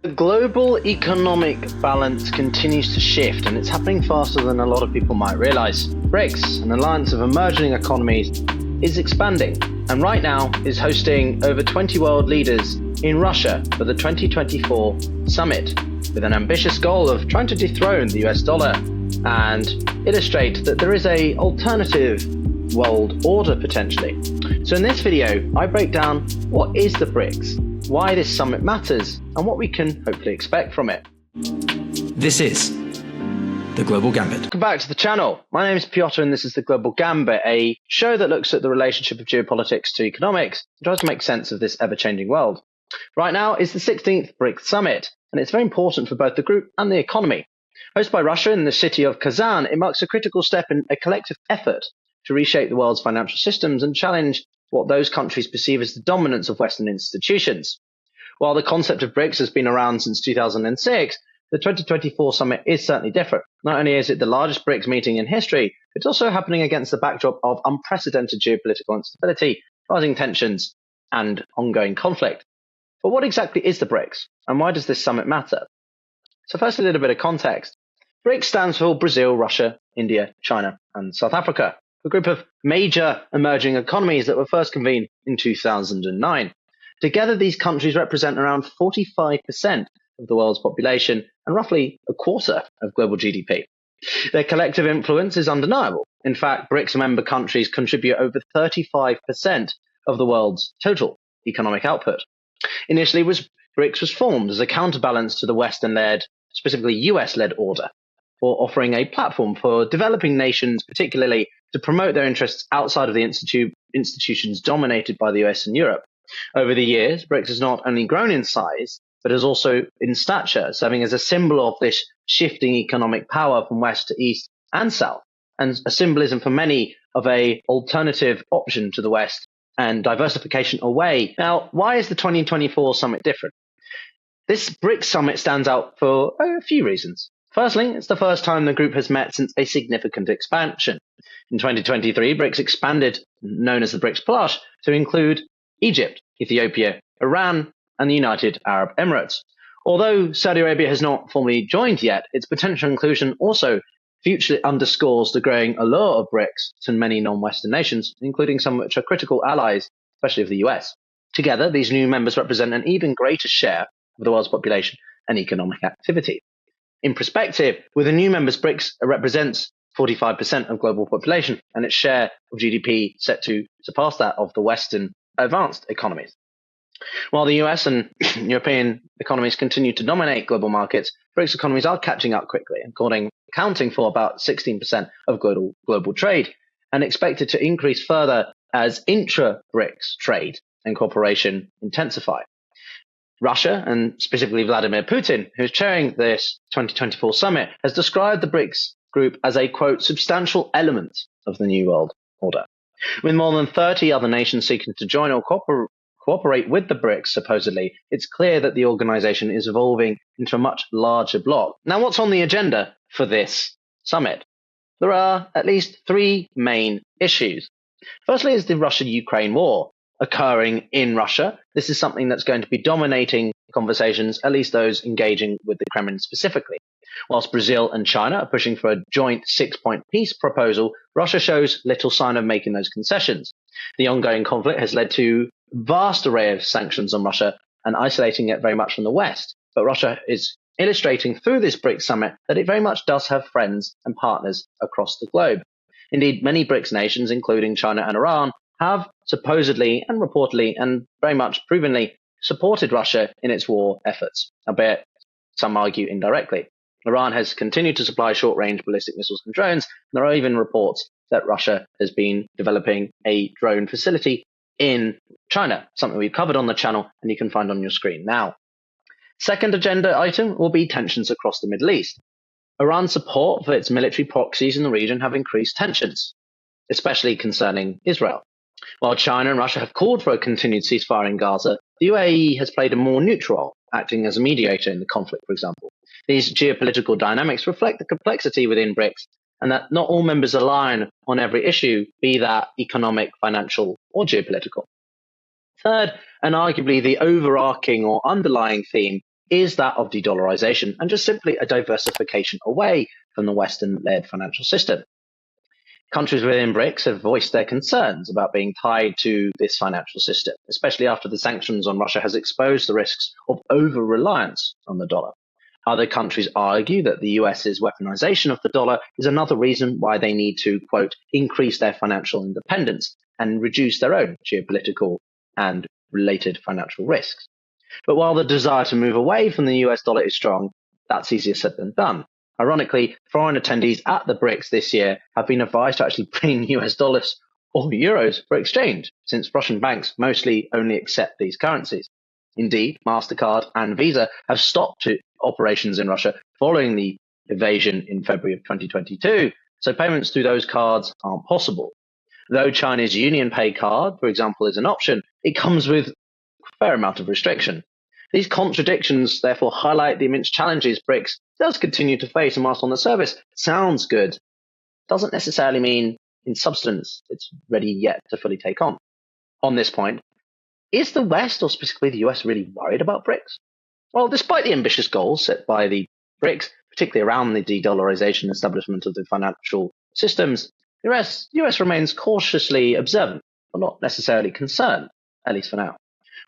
The global economic balance continues to shift, and it's happening faster than a lot of people might realize. BRICS, an alliance of emerging economies, is expanding, and right now is hosting over 20 world leaders in Russia for the 2024 summit, with an ambitious goal of trying to dethrone the US dollar and illustrate that there is an alternative world order potentially. So in this video, I break down what is the BRICS, why this summit matters, and what we can hopefully expect from it. This is The Global Gambit. Welcome back to the channel. My name is Piotr and this is The Global Gambit, a show that looks at the relationship of geopolitics to economics and tries to make sense of this ever-changing world. Right now is the 16th BRICS Summit, and it's very important for both the group and the economy. Hosted by Russia in the city of Kazan, it marks a critical step in a collective effort to reshape the world's financial systems and challenge what those countries perceive as the dominance of Western institutions. While the concept of BRICS has been around since 2006, the 2024 summit is certainly different. Not only is it the largest BRICS meeting in history, it's also happening against the backdrop of unprecedented geopolitical instability, rising tensions, and ongoing conflict. But what exactly is the BRICS, and why does this summit matter? So first, a little bit of context. BRICS stands for Brazil, Russia, India, China, and South Africa, a group of major emerging economies that were first convened in 2009. Together, these countries represent around 45% of the world's population and roughly a quarter of global GDP. Their collective influence is undeniable. In fact, BRICS member countries contribute over 35% of the world's total economic output. Initially, BRICS was formed as a counterbalance to the Western-led, specifically US-led order, for offering a platform for developing nations, particularly to promote their interests outside of the institutions dominated by the US and Europe. Over the years, BRICS has not only grown in size, but has also in stature, serving as a symbol of this shifting economic power from west to east and south, and a symbolism for many of an alternative option to the West and diversification away. Now, why is the 2024 summit different? This BRICS summit stands out for a few reasons. Firstly, it's the first time the group has met since a significant expansion. In 2023, BRICS expanded, known as the BRICS Plus, to include Egypt, Ethiopia, Iran, and the United Arab Emirates. Although Saudi Arabia has not formally joined yet, its potential inclusion also futurely underscores the growing allure of BRICS to many non-Western nations, including some which are critical allies, especially of the US. Together, these new members represent an even greater share of the world's population and economic activity. In perspective, with the new members, BRICS represents 45% of global population, and its share of GDP set to surpass that of the Western advanced economies. While the US and European economies continue to dominate global markets, BRICS economies are catching up quickly, accounting for about 16% of global trade, and expected to increase further as intra-BRICS trade and cooperation intensify. Russia, and specifically Vladimir Putin, who is chairing this 2024 summit, has described the BRICS group as a, quote, substantial element of the New World Order. With more than 30 other nations seeking to join or cooperate with the BRICS, supposedly, it's clear that the organization is evolving into a much larger bloc. Now, what's on the agenda for this summit? There are at least three main issues. Firstly is the Russia-Ukraine war occurring in Russia. This is something that's going to be dominating conversations, at least those engaging with the Kremlin specifically. Whilst Brazil and China are pushing for a joint 6-point peace proposal, Russia shows little sign of making those concessions. The ongoing conflict has led to a vast array of sanctions on Russia and isolating it very much from the West. But Russia is illustrating through this BRICS summit that it very much does have friends and partners across the globe. Indeed, many BRICS nations, including China and Iran, have supposedly and reportedly and very much provenly supported Russia in its war efforts, albeit some argue indirectly. Iran has continued to supply short-range ballistic missiles and drones, and there are even reports that Russia has been developing a drone facility in China, something we've covered on the channel and you can find on your screen now. Second agenda item will be tensions across the Middle East. Iran's support for its military proxies in the region have increased tensions, especially concerning Israel. While China and Russia have called for a continued ceasefire in Gaza, the UAE has played a more neutral role, acting as a mediator in the conflict, for example. These geopolitical dynamics reflect the complexity within BRICS and that not all members align on every issue, be that economic, financial, or geopolitical. Third, and arguably the overarching or underlying theme, is that of de-dollarization and just simply a diversification away from the Western-led financial system. Countries within BRICS have voiced their concerns about being tied to this financial system, especially after the sanctions on Russia has exposed the risks of over-reliance on the dollar. Other countries argue that the US's weaponization of the dollar is another reason why they need to, quote, increase their financial independence and reduce their own geopolitical and related financial risks. But while the desire to move away from the US dollar is strong, that's easier said than done. Ironically, foreign attendees at the BRICS this year have been advised to actually bring US dollars or euros for exchange, since Russian banks mostly only accept these currencies. Indeed, MasterCard and Visa have stopped operations in Russia following the invasion in February of 2022, so payments through those cards aren't possible. Though China's UnionPay card, for example, is an option, it comes with a fair amount of restriction. These contradictions therefore highlight the immense challenges BRICS does continue to face, and whilst on the surface sounds good, doesn't necessarily mean in substance it's ready yet to fully take on. On this point, is the West, or specifically the US, really worried about BRICS? Well, despite the ambitious goals set by the BRICS, particularly around the de-dollarization establishment of the financial systems, the US remains cautiously observant, but not necessarily concerned, at least for now.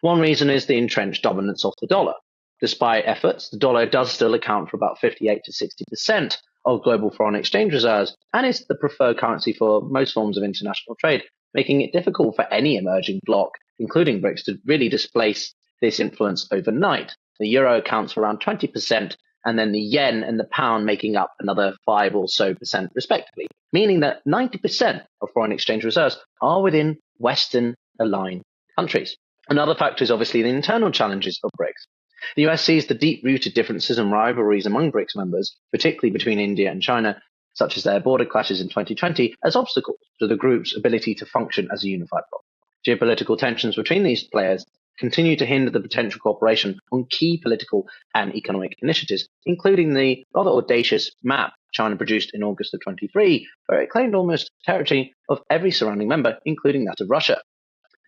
One reason is the entrenched dominance of the dollar. Despite efforts, the dollar does still account for about 58 to 60% of global foreign exchange reserves and is the preferred currency for most forms of international trade, making it difficult for any emerging bloc, including BRICS, to really displace this influence overnight. The euro accounts for around 20%, and then the yen and the pound making up another 5 or so percent respectively, meaning that 90% of foreign exchange reserves are within Western-aligned countries. Another factor is obviously the internal challenges of BRICS. The US sees the deep-rooted differences and rivalries among BRICS members, particularly between India and China, such as their border clashes in 2020, as obstacles to the group's ability to function as a unified bloc. Geopolitical tensions between these players continue to hinder the potential cooperation on key political and economic initiatives, including the rather audacious map China produced in August of 23, where it claimed almost territory of every surrounding member, including that of Russia.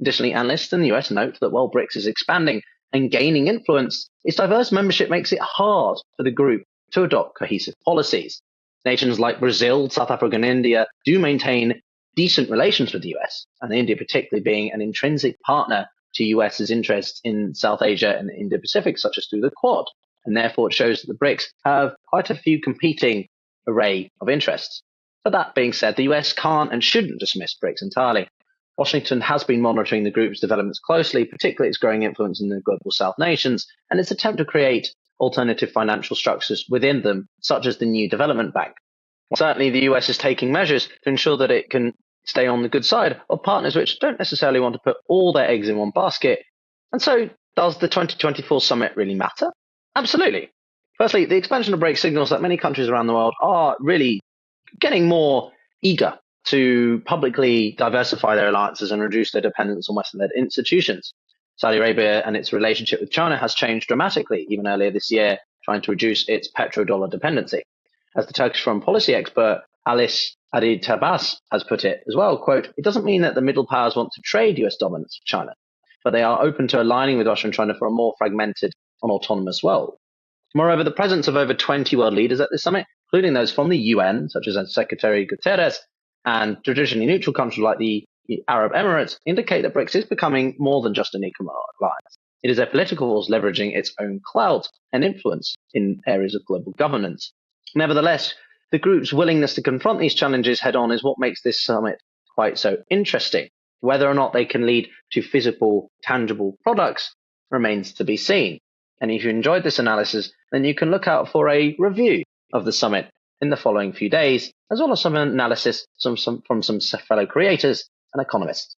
Additionally, analysts in the US note that while BRICS is expanding and gaining influence, its diverse membership makes it hard for the group to adopt cohesive policies. Nations like Brazil, South Africa, and India do maintain decent relations with the US, and India particularly being an intrinsic partner to US's interests in South Asia and the Indo-Pacific, such as through the Quad, and therefore it shows that the BRICS have quite a few competing array of interests. But that being said, the US can't and shouldn't dismiss BRICS entirely. Washington has been monitoring the group's developments closely, particularly its growing influence in the global South nations and its attempt to create alternative financial structures within them, such as the New Development Bank. Certainly, the US is taking measures to ensure that it can stay on the good side of partners which don't necessarily want to put all their eggs in one basket. And so, does the 2024 summit really matter? Absolutely. Firstly, the expansion of BRICS signals that many countries around the world are really getting more eager to publicly diversify their alliances and reduce their dependence on Western-led institutions. Saudi Arabia and its relationship with China has changed dramatically, even earlier this year, trying to reduce its petrodollar dependency. As the Turkish foreign policy expert Alice Adid Tabas has put it as well, quote, "It doesn't mean that the middle powers want to trade US dominance with China, but they are open to aligning with Russia and China for a more fragmented and autonomous world." Moreover, the presence of over 20 world leaders at this summit, including those from the UN, such as Secretary Guterres, and traditionally neutral countries like the Arab Emirates, indicate that BRICS is becoming more than just an economic alliance. It is a political force leveraging its own clout and influence in areas of global governance. Nevertheless, the group's willingness to confront these challenges head-on is what makes this summit quite so interesting. Whether or not they can lead to physical, tangible products remains to be seen. And if you enjoyed this analysis, then you can look out for a review of the summit in the following few days, as well as some analysis from some fellow creators and economists.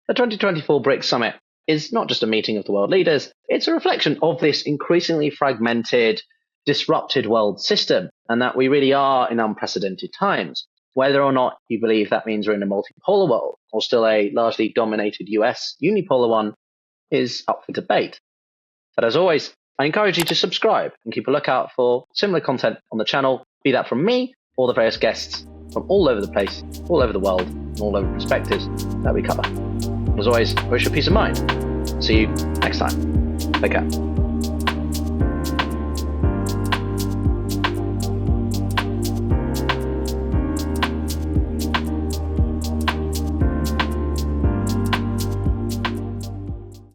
The 2024 BRICS Summit is not just a meeting of the world leaders, it's a reflection of this increasingly fragmented, disrupted world system, and that we really are in unprecedented times. Whether or not you believe that means we're in a multipolar world, or still a largely dominated US unipolar one, is up for debate. But as always, I encourage you to subscribe and keep a lookout for similar content on the channel, be that from me or the various guests from all over the place, all over the world, and all over perspectives that we cover. As always, I wish you peace of mind. See you next time. Take care.